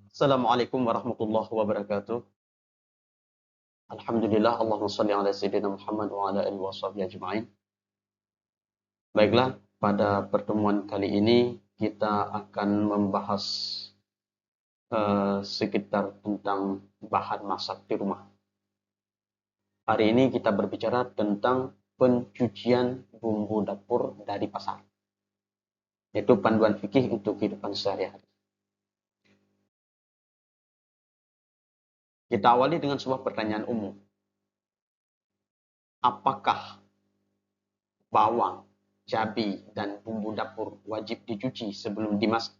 Assalamualaikum warahmatullahi wabarakatuh. Alhamdulillah, Allahumma salli ala sayyidina Muhammad wa ala alihi washabihi ajma'in. Baiklah, pada pertemuan kali ini kita akan membahas sekitar tentang bahan masak di rumah. Hari ini kita berbicara tentang pencucian bumbu dapur dari pasar, yaitu panduan fikih untuk kehidupan sehari-hari. Kita awali dengan sebuah pertanyaan umum. Apakah bawang, cabai, dan bumbu dapur wajib dicuci sebelum dimasak?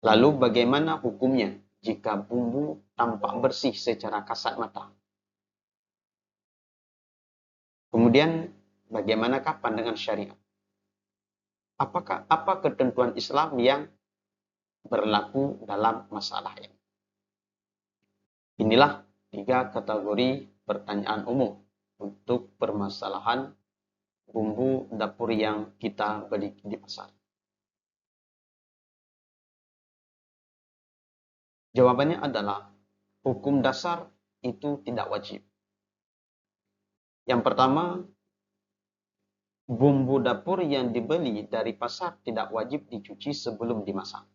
Lalu bagaimana hukumnya jika bumbu tampak bersih secara kasat mata? Kemudian bagaimanakah pandangan syariat? Apa ketentuan Islam yang berlaku dalam masalah ini? Inilah 3 kategori pertanyaan umum untuk permasalahan bumbu dapur yang kita beli di pasar. Jawabannya adalah hukum dasar itu tidak wajib. Yang pertama, bumbu dapur yang dibeli dari pasar tidak wajib dicuci sebelum dimasak.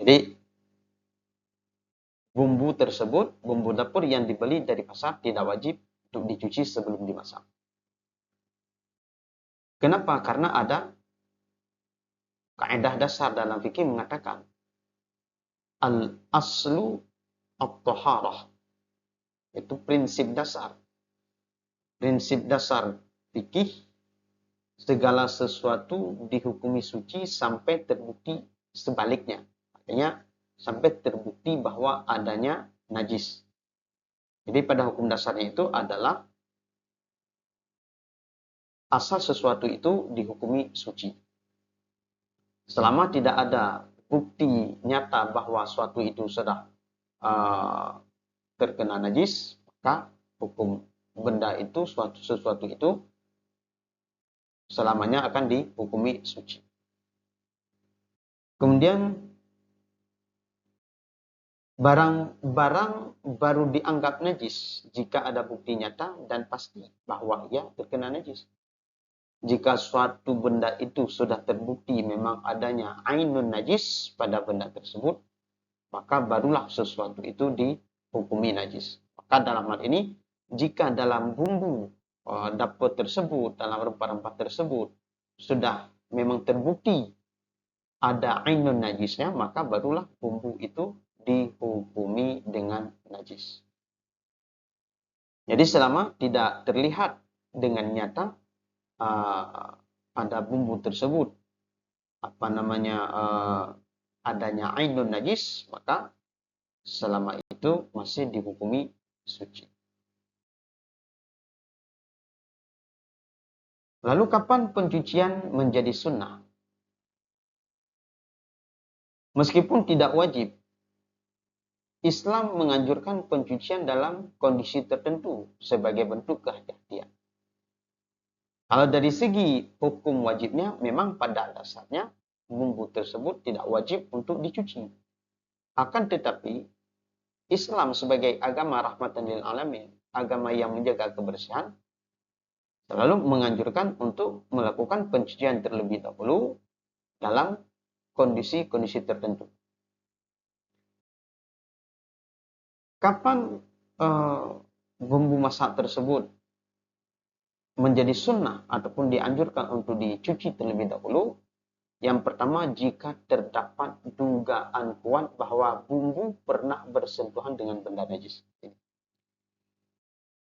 Jadi, bumbu dapur yang dibeli dari pasar tidak wajib untuk dicuci sebelum dimasak. Kenapa? Karena ada kaidah dasar dalam fikih mengatakan al-aslu at-taharah. Itu prinsip dasar. Prinsip dasar fikih, segala sesuatu dihukumi suci sampai terbukti sebaliknya. Artinya sampai terbukti bahwa adanya najis. Jadi pada hukum dasarnya itu adalah asal sesuatu itu dihukumi suci. Selama tidak ada bukti nyata bahwa suatu itu sudah terkena najis, maka hukum benda itu, sesuatu itu selamanya akan dihukumi suci. Kemudian barang-barang baru dianggap najis jika ada bukti nyata dan pasti bahwa ia terkena najis. Jika suatu benda itu sudah terbukti memang adanya ainun najis pada benda tersebut, maka barulah sesuatu itu dihukumi najis. Maka dalam hal ini, jika dalam bumbu dapur tersebut, dalam rempah-rempah tersebut, sudah memang terbukti ada ainun najisnya, maka barulah bumbu itu dihukumi dengan najis. Jadi selama tidak terlihat dengan nyata ada bumbu tersebut adanya ainun najis, maka selama itu masih dihukumi suci. Lalu kapan pencucian menjadi sunnah? Meskipun tidak wajib, Islam menganjurkan pencucian dalam kondisi tertentu sebagai bentuk kehati-hatian. Kalau dari segi hukum wajibnya, memang pada dasarnya bumbu tersebut tidak wajib untuk dicuci. Akan tetapi, Islam sebagai agama rahmatan lil alamin, agama yang menjaga kebersihan, selalu menganjurkan untuk melakukan pencucian terlebih dahulu dalam kondisi-kondisi tertentu. Kapan bumbu masak tersebut menjadi sunnah ataupun dianjurkan untuk dicuci terlebih dahulu? Yang pertama, jika terdapat dugaan kuat bahwa bumbu pernah bersentuhan dengan benda najis.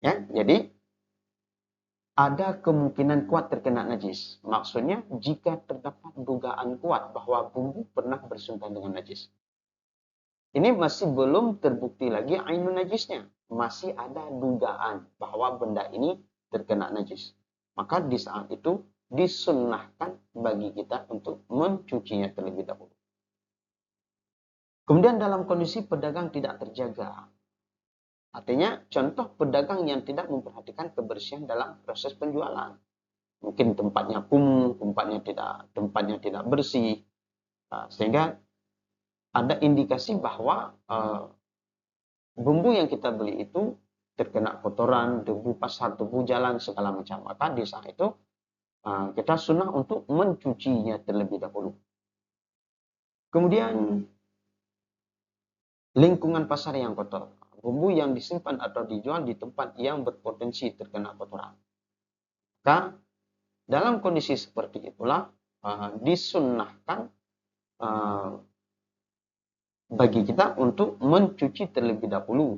Ya, jadi ada kemungkinan kuat terkena najis. Maksudnya, jika terdapat dugaan kuat bahwa bumbu pernah bersentuhan dengan najis. Ini masih belum terbukti lagi ainun najisnya. Masih ada dugaan bahwa benda ini terkena najis. Maka di saat itu disunnahkan bagi kita untuk mencucinya terlebih dahulu. Kemudian dalam kondisi pedagang tidak terjaga. Artinya contoh pedagang yang tidak memperhatikan kebersihan dalam proses penjualan. Mungkin tempatnya kumuh, tempatnya tidak bersih. Sehingga ada indikasi bahwa bumbu yang kita beli itu terkena kotoran, debu pasar, debu jalan, segala macam. Maka di saat itu kita sunnah untuk mencucinya terlebih dahulu. Kemudian lingkungan pasar yang kotor. Bumbu yang disimpan atau dijual di tempat yang berpotensi terkena kotoran. Maka dalam kondisi seperti itulah disunnahkan bagi kita untuk mencuci terlebih dahulu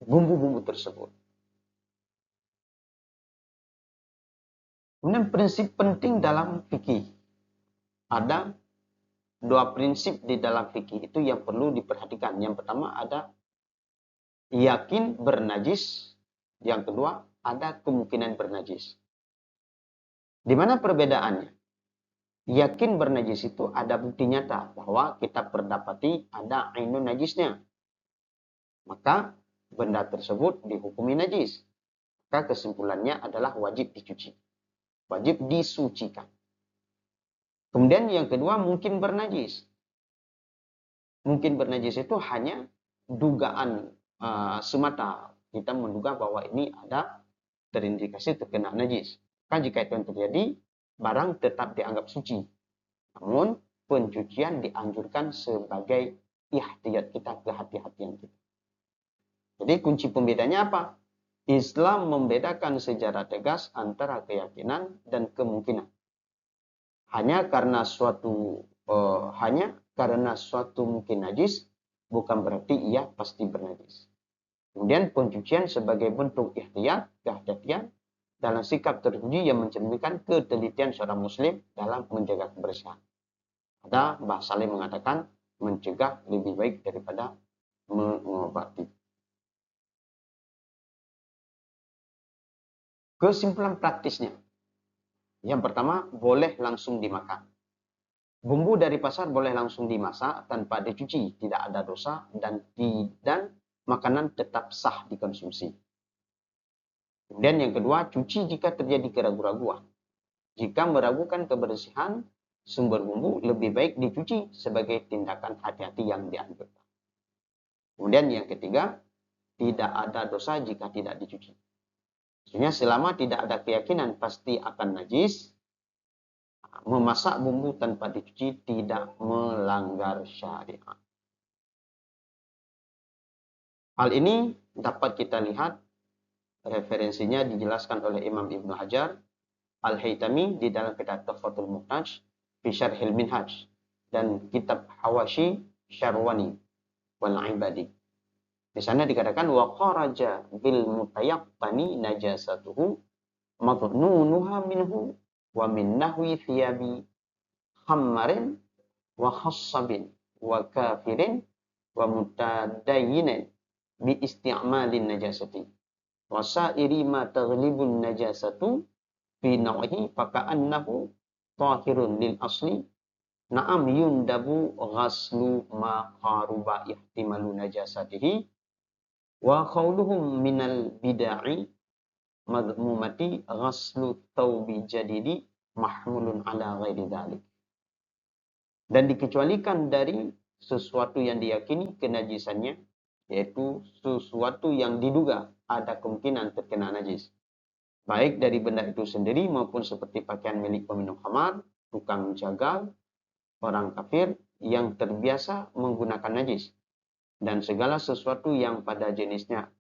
bumbu-bumbu tersebut. Kemudian prinsip penting dalam fikih. Ada dua prinsip di dalam fikih itu yang perlu diperhatikan. Yang pertama ada yakin bernajis. Yang kedua ada kemungkinan bernajis. Di mana perbedaannya? Yakin bernajis itu ada bukti nyata bahwa kita berdapati ada ainun najisnya. Maka benda tersebut dihukumi najis. Maka kesimpulannya adalah wajib dicuci. Wajib disucikan. Kemudian yang kedua mungkin bernajis. Mungkin bernajis itu hanya dugaan semata. Kita menduga bahwa ini ada terindikasi terkena najis. Kan jika itu yang terjadi, barang tetap dianggap suci. Namun pencucian dianjurkan sebagai ihtiyat kita, kehati-hatian kita. Jadi kunci pembedanya apa? Islam membedakan secara tegas antara keyakinan dan kemungkinan. Hanya karena suatu mungkin najis bukan berarti ia pasti bernajis. Kemudian pencucian sebagai bentuk ihtiyat, kehati-hatian dalam sikap terpuji yang mencerminkan ketelitian seorang muslim dalam menjaga kebersihan. Ada bahasa lain mengatakan mencegah lebih baik daripada mengobati. Kesimpulan praktisnya. Yang pertama, boleh langsung dimakan. Bumbu dari pasar boleh langsung dimasak tanpa dicuci, tidak ada dosa dan makanan tetap sah dikonsumsi. Kemudian yang kedua, cuci jika terjadi keraguan-raguan. Jika meragukan kebersihan sumber bumbu, lebih baik dicuci sebagai tindakan hati-hati yang dianjurkan. Kemudian yang ketiga, tidak ada dosa jika tidak dicuci. Maksudnya selama tidak ada keyakinan pasti akan najis, memasak bumbu tanpa dicuci tidak melanggar syariat. Hal ini dapat kita lihat referensinya dijelaskan oleh Imam Ibnu Hajar Al-Haytami di dalam kitab Tuhfatul Muhtaj fi Syarhil Minhaj dan kitab Hawashi Syarwani wal Ibadi. Di sana dikatakan wa kharaja bil mutayaqqani najasatuhu madnunuha minhu wa min nahwi thiyabi khammarin wa khassabin wa kafirin wa mutadayyinin bi isti'malin najasati wa sa'iri ma taghlibun najasatu fi nawhi faka'annahu tahirun lil asli na'am yundabu ghaslu ma qaruba ihtimalu najasatihi wa qawluhum minal bid'i madhmumati ghaslu taubi jadidi mahmulun ala ghairi dhalik. Dan dikecualikan dari sesuatu yang diyakini kenajisannya, yaitu sesuatu yang diduga ada kemungkinan terkena najis. Baik dari benda itu sendiri maupun seperti pakaian milik peminum khamar, tukang jagal, orang kafir yang terbiasa menggunakan najis. Dan segala sesuatu yang pada jenisnya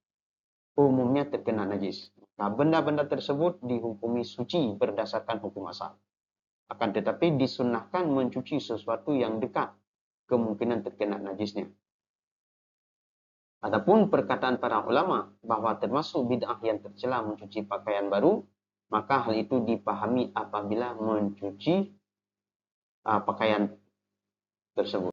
umumnya terkena najis. Nah, benda-benda tersebut dihukumi suci berdasarkan hukum asal. Akan tetapi disunnahkan mencuci sesuatu yang dekat kemungkinan terkena najisnya. Adapun perkataan para ulama bahwa termasuk bid'ah yang tercela mencuci pakaian baru, maka hal itu dipahami apabila mencuci pakaian tersebut.